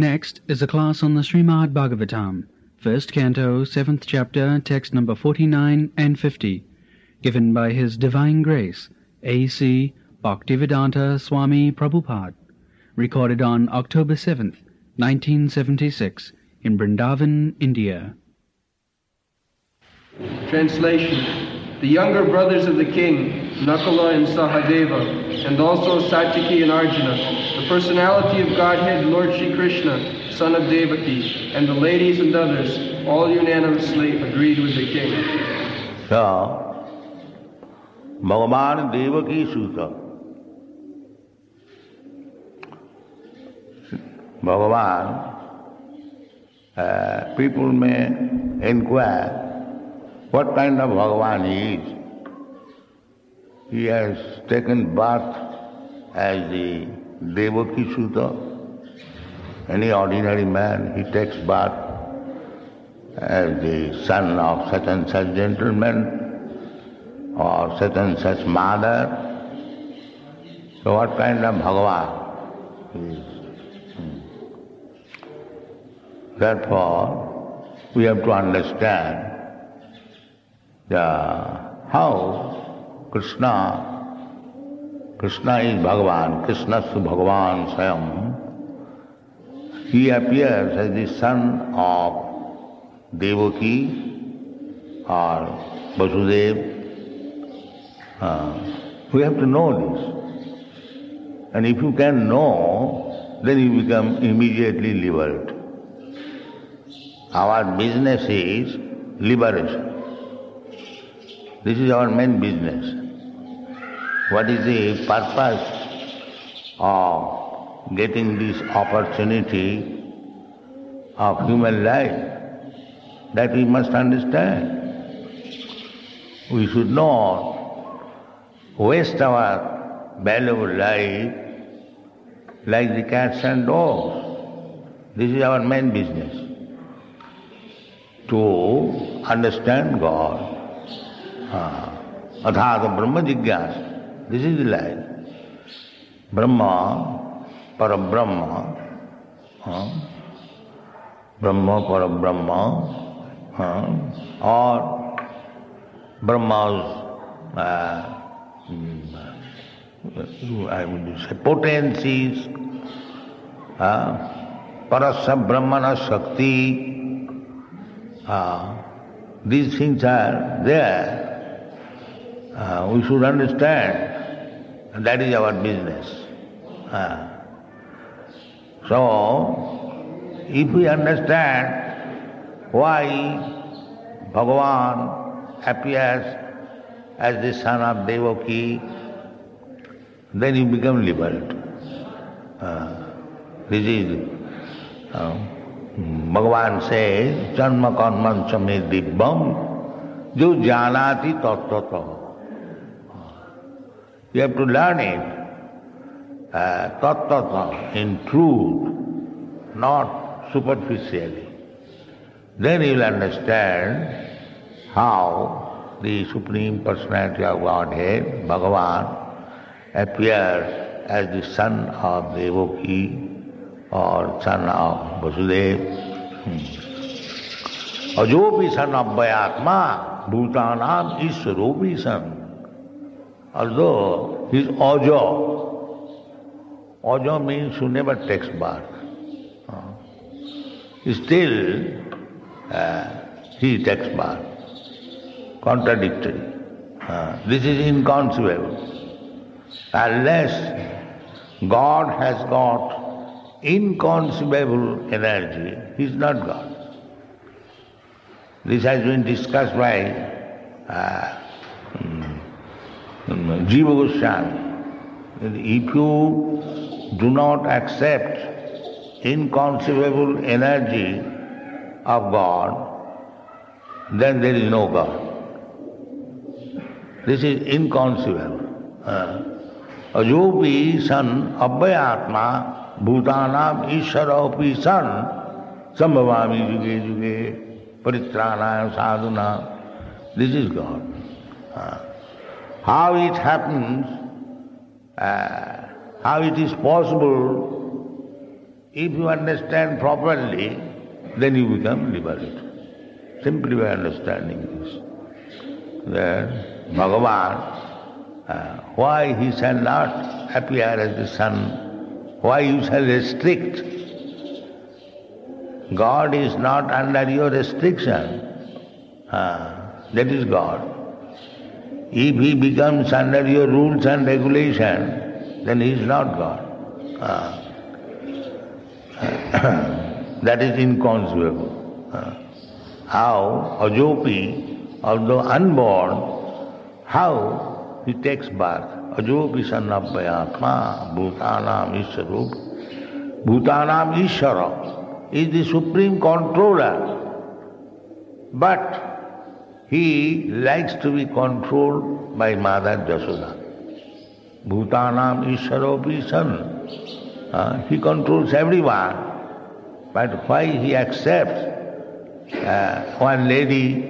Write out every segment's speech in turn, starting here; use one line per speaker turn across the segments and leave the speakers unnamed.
Next is a class on the Srimad Bhagavatam, first canto, 7th chapter, text number 49 and 50, given by His Divine Grace, A.C. Bhaktivedanta Swami Prabhupada, recorded on October 7th, 1976, in Vrindavan, India.
Translation. The younger brothers of the king, Nakula and Sahadeva, and also Satyaki and Arjuna, the personality of Godhead, Lord Shri Krishna, son of Devaki, and the ladies and others, all unanimously agreed with the king.
So, Bhagavan Devaki Sutta. Bhagavan, people may inquire what kind of Bhagavan he is. He has taken birth as the Devaki Sutta. Any ordinary man, he takes birth as the son of such and such gentleman or such and such mother. So what kind of Bhagavan he is? Therefore, we have to understand how Krishna is Bhagavan, Krishnastu Bhagavan Swayam. He appears as the son of Devaki or Vasudev. We have to know this. And if you can know, then you become immediately liberate. Our business is liberation. This is our main business. What is the purpose of getting this opportunity of human life? That we must understand. We should not waste our valuable life like the cats and dogs. This is our main business. To understand God. Adhata Brahma Jigyasa. This is the life. Brahma, Parabrahma, Brahma, Parabrahma, or Brahma's, I would say, potencies, Parasya Brahmana Shakti. These things are there. We should understand. That is our business. So, if we understand why Bhagavan appears as the son of Devaki, then you become liberate. This is Bhagavan says, Janma Karmancha me dibbam, jo janati tattvato. You have to learn it, tattvato, in truth, not superficially. Then you will understand how the Supreme Personality of Godhead, Bhagavan, appears as the son of Devaki, or son of Vasudev. Ajopi son of Vayatma, Bhutanam Ishwaropi son. Although he is Ajo means who never takes birth. Still, he takes birth. Contradictory. This is inconceivable. Unless God has got inconceivable energy, he is not God. This has been discussed by Jiva Goswami. If you do not accept inconceivable energy of God, then there is no God. This is inconceivable. Ajopi san abhayatma Bhutanam Ishwaropi san Sambhavami Juge Juge Paritranaya Sadhuna. This is God. How it happens, how it is possible If you understand properly, then you become liberated. Simply by understanding this. That Bhagavan, why he shall not appear as the sun? Why you shall restrict? God is not under your restriction. That is God. If he becomes under your rules and regulation, then he is not God. That is inconceivable. How Ajopi, although unborn, how he takes birth. Ajopi sannabhyatma bhutanam ishwarup. Bhutanam ishwara is the supreme controller. But he likes to be controlled by Mother Jasoda. Bhutanam ishwaropi san. He controls everyone. But why he accepts one lady,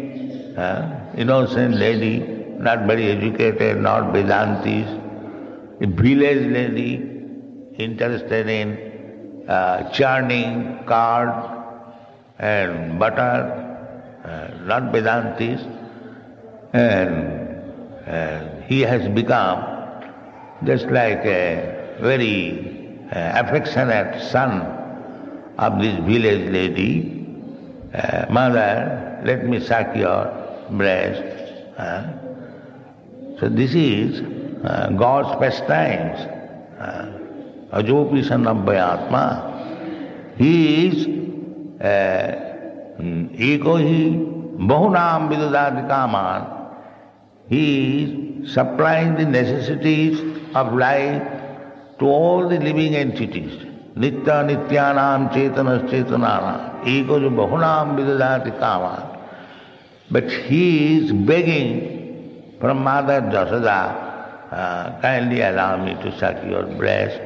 innocent lady, not very educated, not Vedantis, a village lady, interested in churning curd and butter, not Vedantis, and he has become just like a very affectionate son of this village lady. Mother, let me suck your breast. So this is God's pastimes. Ajopi sannabhyatma. He is eko hi bahunam vidadati kaman. He is supplying the necessities of life to all the living entities. Nitya nityanam chetanas chetananam. Ego jo bahunam vidadati kaman. But he is begging from Mother Jasoda, kindly allow me to suck your breast.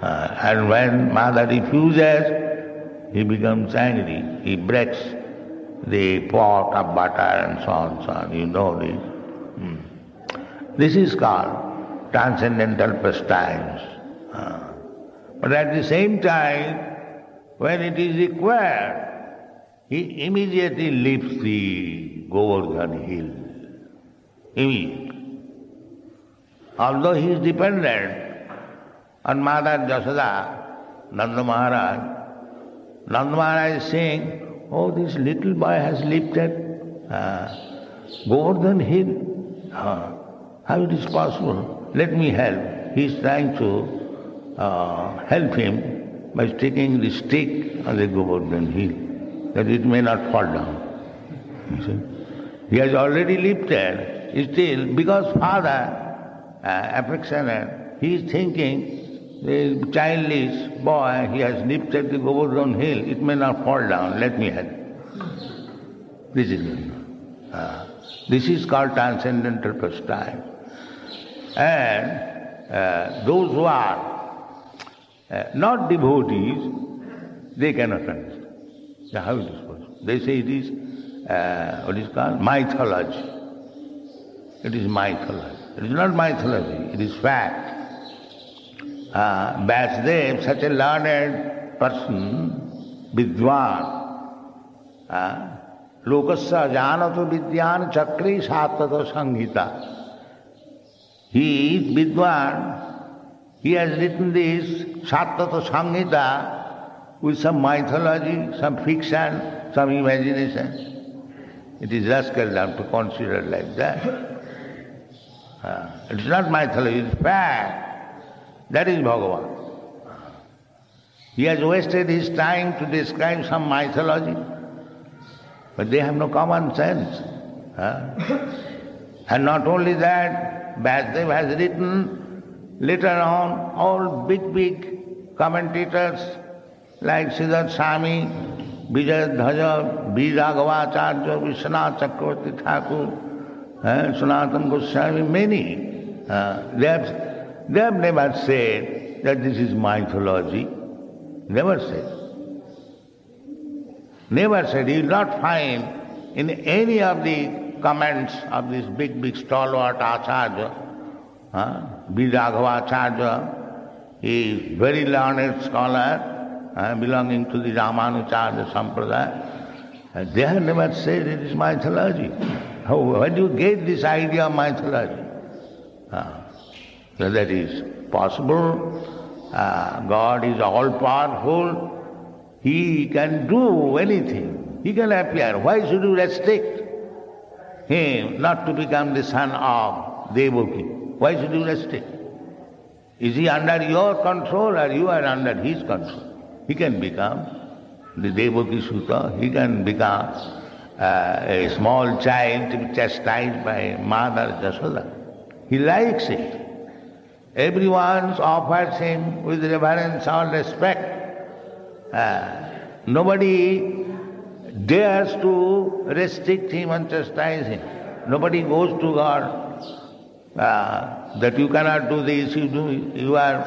And when Mother refuses, he becomes angry. He breaks the pot of butter and so on, so on. You know this. This is called transcendental pastimes. But at the same time, when it is required, he immediately lifts the Govardhan hill. Immediately. Although he is dependent on Mother Jasoda, Nanda Maharaj is saying, oh, this little boy has lifted Govardhan hill. How it is possible? Let me help. He is trying to help him by sticking the stick on the Govardhan hill, that it may not fall down. You see? He has already lifted, still, because father, affectionate, he is thinking, the childish boy, he has lifted the Govardhan hill, it may not fall down, let me help. This is called transcendental pastime. And those who are not devotees, they cannot understand. So how is this possible? They say it is, what is called? Mythology. It is mythology. It is not mythology, it is fact. Vasudev, such a learned person, Vidwan, Lokasya Janato Vidyan Chakri Sattata Sanghita. He is Vidwan. He has written this Sattata Sanghita with some mythology, some fiction, some imagination. It is rascal down to consider like that. It is not mythology, it is fact. That is Bhagavan. He has wasted his time to describe some mythology, but they have no common sense. And not only that, Vasudev has written later on all big commentators like Siddharth Swami, Vijay Dhaja, B. Raghavacharya, Vishwanath Chakravarti Thakur, Sanatana Goswami, many. They have never said that this is mythology. Never said. Never said. You will not find in any of the comments of this big stalwart Acharya, B. Raghavacharya, He is very learned scholar, belonging to the Ramanujarya Sampradaya. They have never said it is mythology. Where do you get this idea of mythology? So that is possible. God is all-powerful. He can do anything. He can appear. Why should you restrict him not to become the son of Devaki? Why should you restrict? Is he under your control or you are under his control? He can become the Devaki Suta. He can become a small child to be chastised by Mother Jasoda. He likes it. Everyone offers him with reverence or respect. Nobody dares to restrict him and chastise him. Nobody goes to God that you cannot do this, you are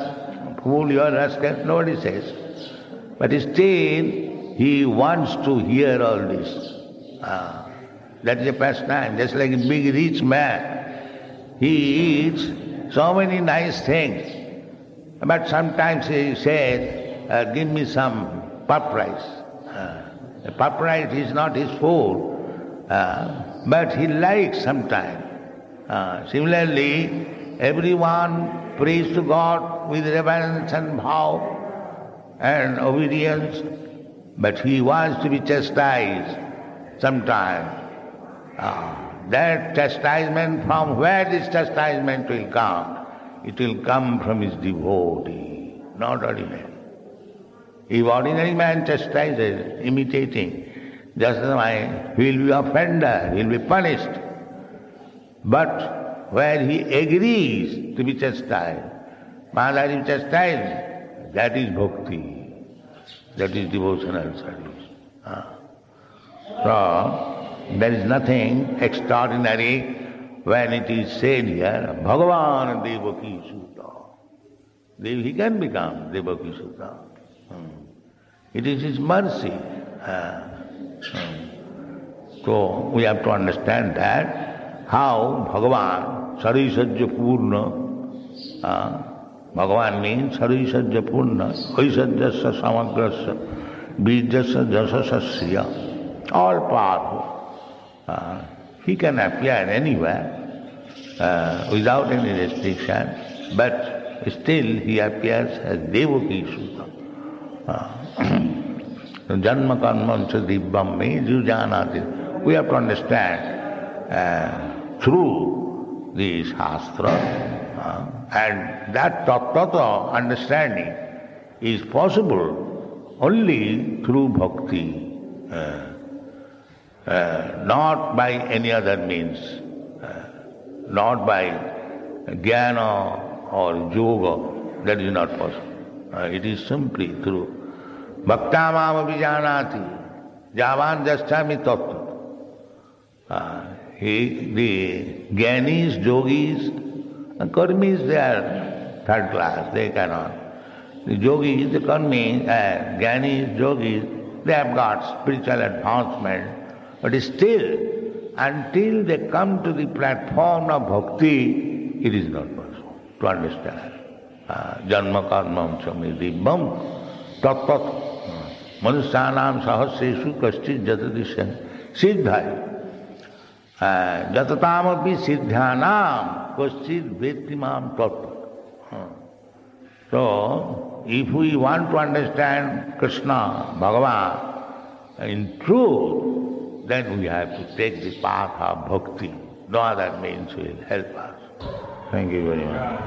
fool, you are rascal. Nobody says. But still, he wants to hear all this. That is a pastime. Just like a big rich man, he eats so many nice things. But sometimes he says, give me some puff rice. Puff rice is not his food, but he likes sometimes. Similarly, everyone prays to God with reverence and vow and obedience, but he wants to be chastised sometimes. That chastisement, from where this chastisement will come? It will come from his devotee, not ordinary. If ordinary man chastises, imitating, just as he will be offender, he will be punished. But where he agrees to be chastised, Maharaj is chastised, that is bhakti, that is devotional service. So, there is nothing extraordinary when it is said here, Bhagavan Devaki Suta. He can become Devaki Suta. It is his mercy. So we have to understand that how Bhagavan, Sarisajya Purna, Bhagavan means Sarisajya Purna, Aisajyasya Samagrasya, Bijasya Jasasasya, all powerful. He can appear anywhere without any restriction, but still he appears as Devaki Suta. Janma karmancha dibbam means you janati. We have to understand through the Shastra, and that tattva understanding is possible only through bhakti. Not by any other means, not by jnana or yoga, that is not possible. It is simply through bhaktamam avijanati, javan jasthami tattva. The jnanis, yogis, and karmis, they are third class, they cannot. The yogis, the karmis, jnanis, yogis, they have got spiritual advancement. But still, until they come to the platform of bhakti, it is not possible to understand. Janma karmam samidibbam tattat manusyanam sahasreshu kaschit jatadisyan siddhai jatataamapi siddhyanam kaschit vettimam tattat. So, if we want to understand Krishna, Bhagavan, in truth, then we have to take the path of bhakti. No other means will help us. Thank you very much.